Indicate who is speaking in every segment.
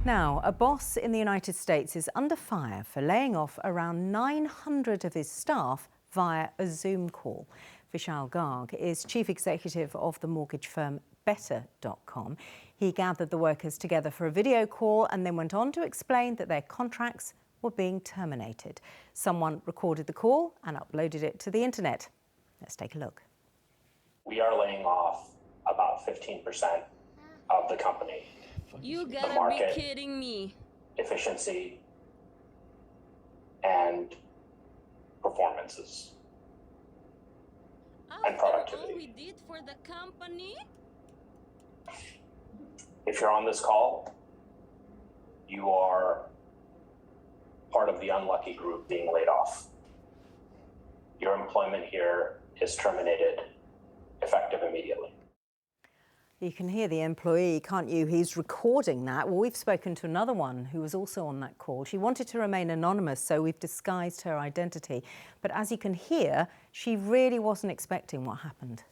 Speaker 1: Now, a boss in the United States is under fire for laying off around 900 of his staff via a Zoom call. Vishal Garg is chief executive of the mortgage firm Better.com. He gathered the workers together for a video call and then went on to explain that their contracts were being terminated. Someone recorded the call and uploaded it to the internet. Let's take a look.
Speaker 2: We are laying off about 15% of the company.
Speaker 3: You gotta be kidding me.
Speaker 2: Efficiency and performances and productivity.
Speaker 3: All we did for the company?
Speaker 2: If you're on this call, you are part of the unlucky group being laid off. Your employment here is terminated effective immediately.
Speaker 1: You can hear the employee, can't you? He's recording that. Well, we've spoken to another one who was also on that call. She wanted to remain anonymous, so we've disguised her identity. But as you can hear, she really wasn't expecting what happened.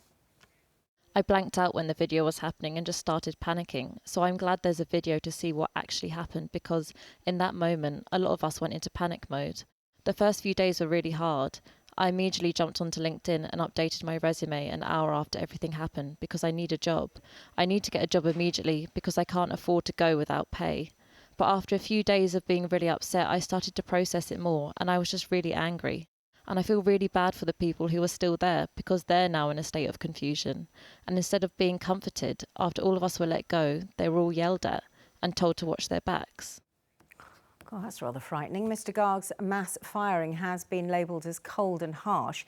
Speaker 4: I blanked out when the video was happening and just started panicking. So I'm glad there's a video to see what actually happened, because in that moment, a lot of us went into panic mode. The first few days were really hard. I immediately jumped onto LinkedIn and updated my resume an hour after everything happened because I need a job. I need to get a job immediately because I can't afford to go without pay. But after a few days of being really upset, I started to process it more and I was just really angry. And I feel really bad for the people who are still there because they're now in a state of confusion. And instead of being comforted, after all of us were let go, they were all yelled at and told to watch their backs.
Speaker 1: God, that's rather frightening. Mr. Garg's mass firing has been labelled as cold and harsh.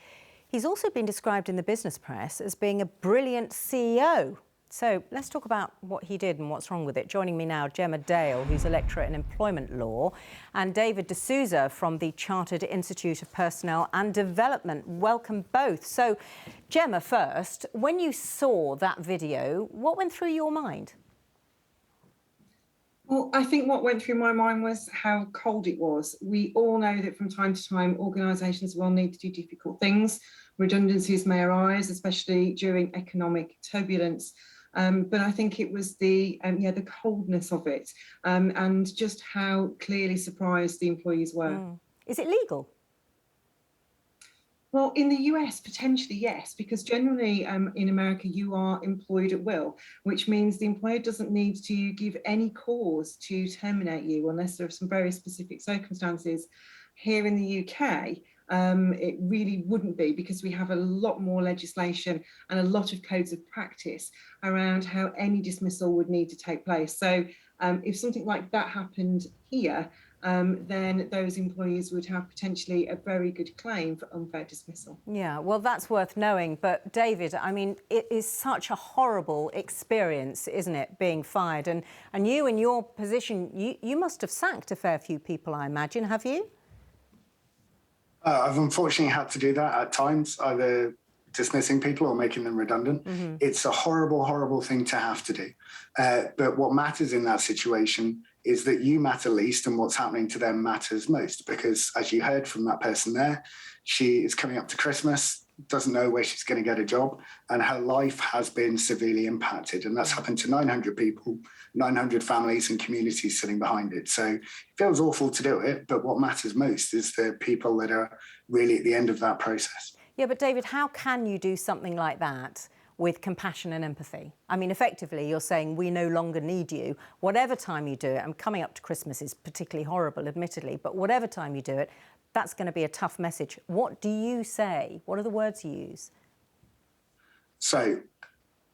Speaker 1: He's also been described in the business press as being a brilliant CEO. So let's talk about what he did and what's wrong with it. Joining me now, Gemma Dale, who's a lecturer in employment law, and David D'Souza from the Chartered Institute of Personnel and Development. Welcome both. So, Gemma, first, when you saw that video, what went through your mind?
Speaker 5: Well, I think what went through my mind was how cold it was. We all know that from time to time, organisations will need to do difficult things. Redundancies may arise, especially during economic turbulence. But I think it was the coldness of it and just how clearly surprised the employees were.
Speaker 1: Is it legal?
Speaker 5: Well, in the US, potentially, yes, because generally in America, you are employed at will, which means the employer doesn't need to give any cause to terminate you unless there are some very specific circumstances. Here in the UK, it really wouldn't be, because we have a lot more legislation and a lot of codes of practice around how any dismissal would need to take place. So if something like that happened here, then those employees would have potentially a very good claim for unfair dismissal.
Speaker 1: Yeah, well, that's worth knowing. But David, I mean, it is such a horrible experience, isn't it, being fired? And you, in your position, you must have sacked a fair few people, I imagine, have you?
Speaker 6: I've unfortunately had to do that at times, either dismissing people or making them redundant. It's a horrible, horrible thing to have to do. But what matters in that situation is that you matter least and what's happening to them matters most, because as you heard from that person there, she is coming up to Christmas, doesn't know where she's going to get a job, and her life has been severely impacted. And that's happened to 900 people, 900 families and communities sitting behind it. So it feels awful to do it, but what matters most is the people that are really at the end of that process.
Speaker 1: Yeah, but David, how can you do something like that with compassion and empathy? I mean, effectively, you're saying we no longer need you. Whatever time you do it, and coming up to Christmas is particularly horrible, admittedly, but whatever time you do it, that's going to be a tough message. What do you say? What are the words you use?
Speaker 6: So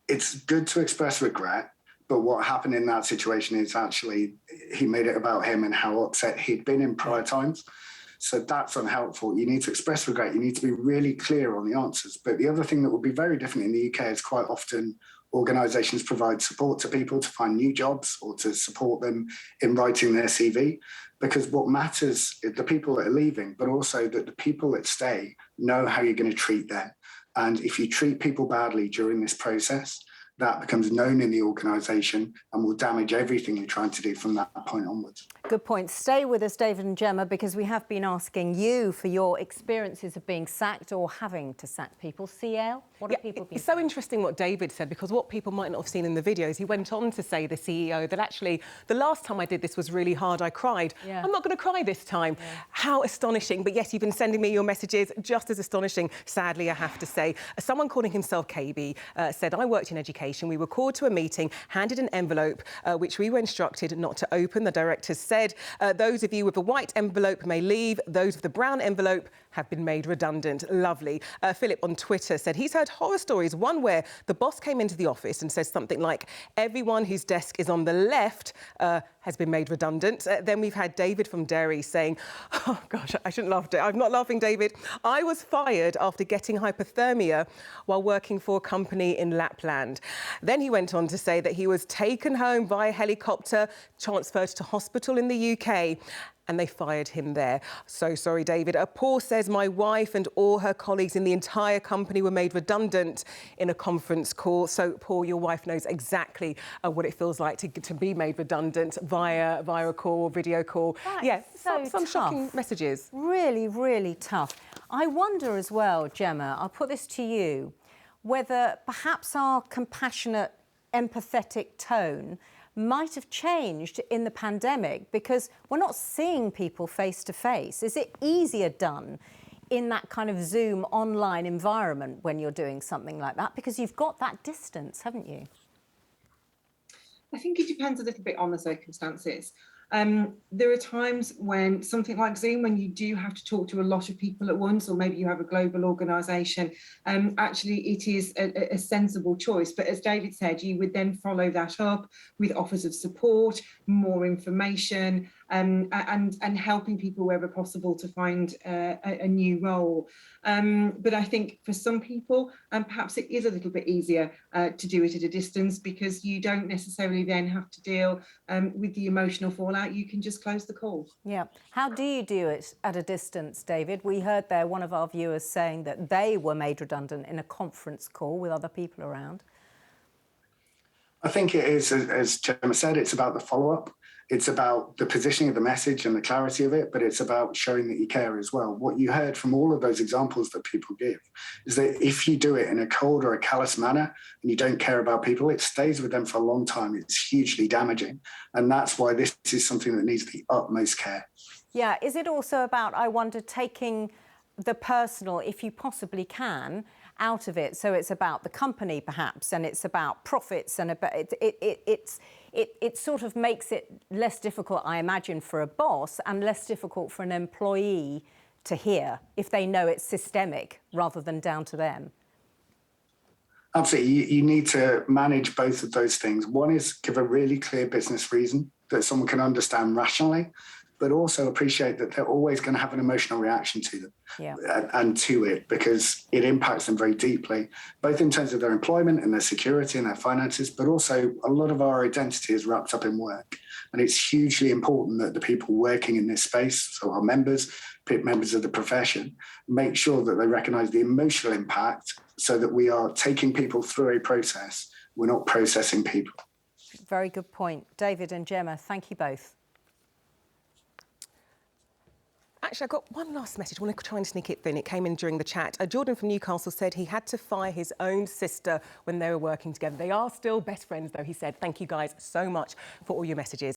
Speaker 6: it's good to express regret, but what happened in that situation is actually he made it about him and how upset he'd been in prior times. So that's unhelpful. You need to express regret. You need to be really clear on the answers. But the other thing that would be very different in the UK is quite often organisations provide support to people to find new jobs or to support them in writing their CV. Because what matters is the people that are leaving, but also that the people that stay know how you're going to treat them. And if you treat people badly during this process, that becomes known in the organisation and will damage everything you're trying to do from that point onwards.
Speaker 1: Good point. Stay with us, David and Gemma, because we have been asking you for your experiences of being sacked or having to sack people. CL, what have people been
Speaker 7: It's so interesting what David said, because what people might not have seen in the videos, he went on to say, the CEO, that actually the last time I did this was really hard, I cried.
Speaker 1: Yeah.
Speaker 7: I'm not going to cry this time. Yeah. How astonishing. But yes, you've been sending me your messages, just as astonishing, sadly, I have to say. Someone calling himself KB said, I worked in education. We were called to a meeting, handed an envelope, which we were instructed not to open. The directors said, those of you with a white envelope may leave. Those with the brown envelope have been made redundant. Lovely. Philip on Twitter said he's heard horror stories, one where the boss came into the office and says something like, everyone whose desk is on the left has been made redundant. Then we've had David from Derry saying, oh gosh, I shouldn't laugh. I'm not laughing, David. I was fired after getting hypothermia while working for a company in Lapland. Then he went on to say that he was taken home by helicopter, transferred to hospital in the UK, and they fired him there. So sorry, David. Paul says my wife and all her colleagues in the entire company were made redundant in a conference call. So, Paul, your wife knows exactly what it feels like to be made redundant via a call, video call.
Speaker 1: That's
Speaker 7: yeah,
Speaker 1: so
Speaker 7: some
Speaker 1: tough.
Speaker 7: shocking messages.
Speaker 1: Really, really tough. I wonder as well, Gemma, I'll put this to you, whether perhaps our compassionate, empathetic tone might have changed in the pandemic, because we're not seeing people face to face. Is it easier done in that kind of Zoom online environment when you're doing something like that? Because you've got that distance, haven't you?
Speaker 5: I think it depends a little bit on the circumstances. There are times when something like Zoom, when you do have to talk to a lot of people at once, or maybe you have a global organisation, actually it is a sensible choice. But as David said, you would then follow that up with offers of support, more information, and helping people wherever possible to find a new role. But I think for some people, perhaps it is a little bit easier to do it at a distance, because you don't necessarily then have to deal with the emotional fallout. You can just close the call.
Speaker 1: Yeah. How do you do it at a distance, David? We heard there one of our viewers saying that they were made redundant in a conference call with other people around.
Speaker 6: I think it is, as Gemma said, it's about the follow-up. It's about the positioning of the message and the clarity of it, but it's about showing that you care as well. What you heard from all of those examples that people give is that if you do it in a cold or a callous manner and you don't care about people, it stays with them for a long time. It's hugely damaging. And that's why this is something that needs the utmost care.
Speaker 1: Yeah. Is it also about, I wonder, taking the personal, if you possibly can, out of it? So it's about the company, perhaps, and it's about profits, and about it sort of makes it less difficult, I imagine, for a boss and less difficult for an employee to hear if they know it's systemic rather than down to them.
Speaker 6: Absolutely. You need to manage both of those things. One is give a really clear business reason that someone can understand rationally, but also appreciate that they're always going to have an emotional reaction to them.
Speaker 1: Yeah.
Speaker 6: And to it, because it impacts them very deeply, both in terms of their employment and their security and their finances, but also a lot of our identity is wrapped up in work. And it's hugely important that the people working in this space, so our members of the profession, make sure that they recognise the emotional impact, so that we are taking people through a process. We're not processing people.
Speaker 1: Very good point. David and Gemma, thank you both.
Speaker 7: Actually, I've got one last message. I want to try and sneak it in. It came in during the chat. Jordan from Newcastle said he had to fire his own sister when they were working together. They are still best friends, though, he said. Thank you guys so much for all your messages.